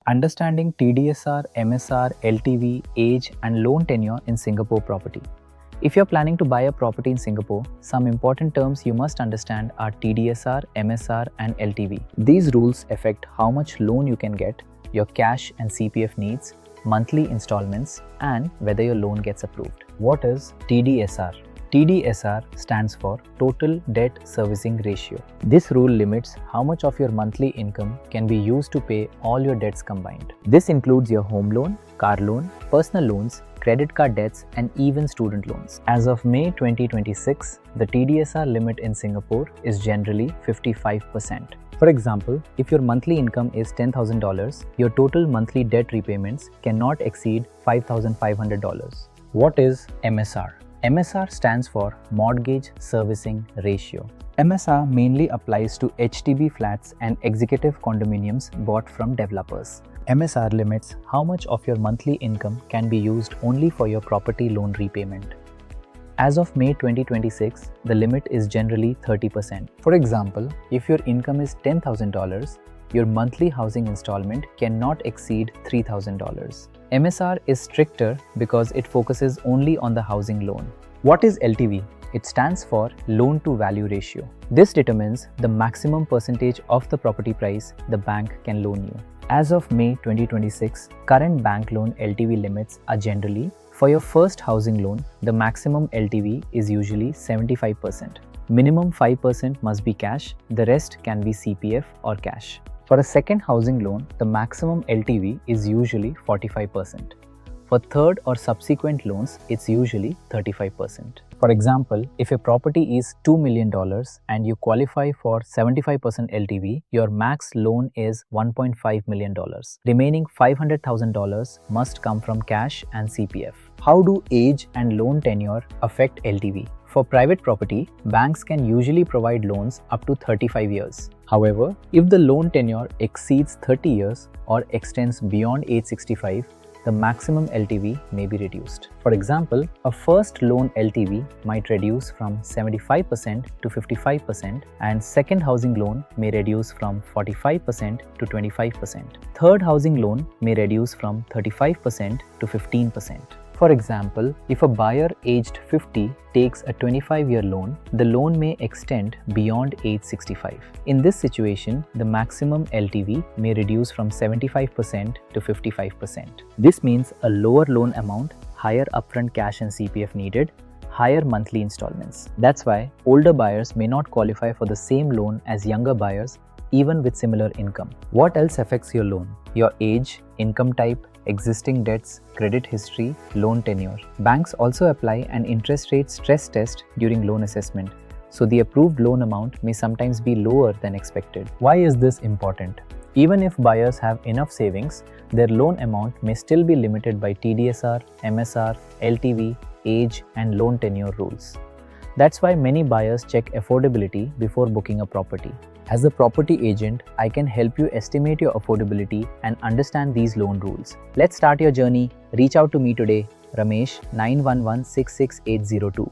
Understanding TDSR, MSR, LTV, age, and loan tenure in Singapore property. If you're planning to buy a property in Singapore, some important terms you must understand are TDSR, MSR, and LTV. These rules affect how much loan you can get, your cash and CPF needs, monthly installments, and whether your loan gets approved. What is TDSR? TDSR stands for Total Debt Servicing Ratio. This rule limits how much of your monthly income can be used to pay all your debts combined. This includes your home loan, car loan, personal loans, credit card debts, and even student loans. As of May 2026, the TDSR limit in Singapore is generally 55%. For example, if your monthly income is $10,000, your total monthly debt repayments cannot exceed $5,500. What is MSR? MSR stands for Mortgage Servicing Ratio. MSR mainly applies to HDB flats and executive condominiums bought from developers. MSR limits how much of your monthly income can be used only for your property loan repayment. As of May 2026, the limit is generally 30%. For example, if your income is $10,000, your monthly housing installment cannot exceed $3,000. MSR is stricter because it focuses only on the housing loan. What is LTV? It stands for Loan to Value Ratio. This determines the maximum percentage of the property price the bank can loan you. As of May 2026, current bank loan LTV limits are generally, for your first housing loan, the maximum LTV is usually 75%. Minimum 5% must be cash, the rest can be CPF or cash. For a second housing loan, the maximum LTV is usually 45%. For third or subsequent loans, it's usually 35%. For example, if a property is $2 million and you qualify for 75% LTV, your max loan is $1.5 million. Remaining $500,000 must come from cash and CPF. How do age and loan tenure affect LTV? For private property, banks can usually provide loans up to 35 years. However, if the loan tenure exceeds 30 years or extends beyond age 65, the maximum LTV may be reduced. For example, a first loan LTV might reduce from 75% to 55%, and second housing loan may reduce from 45% to 25%. Third housing loan may reduce from 35% to 15%. For example, if a buyer aged 50 takes a 25-year loan, the loan may extend beyond age 65. In this situation, the maximum LTV may reduce from 75% to 55%. This means a lower loan amount, higher upfront cash and CPF needed, higher monthly installments. That's why older buyers may not qualify for the same loan as younger buyers, even with similar income. What else affects your loan? Your age, income type, existing debts, credit history, loan tenure. Banks also apply an interest rate stress test during loan assessment, so the approved loan amount may sometimes be lower than expected. Why is this important? Even if buyers have enough savings, their loan amount may still be limited by TDSR, MSR, LTV, age, and loan tenure rules. That's why many buyers check affordability before booking a property. As a property agent, I can help you estimate your affordability and understand these loan rules. Let's start your journey. Reach out to me today, Ramesh 91166802.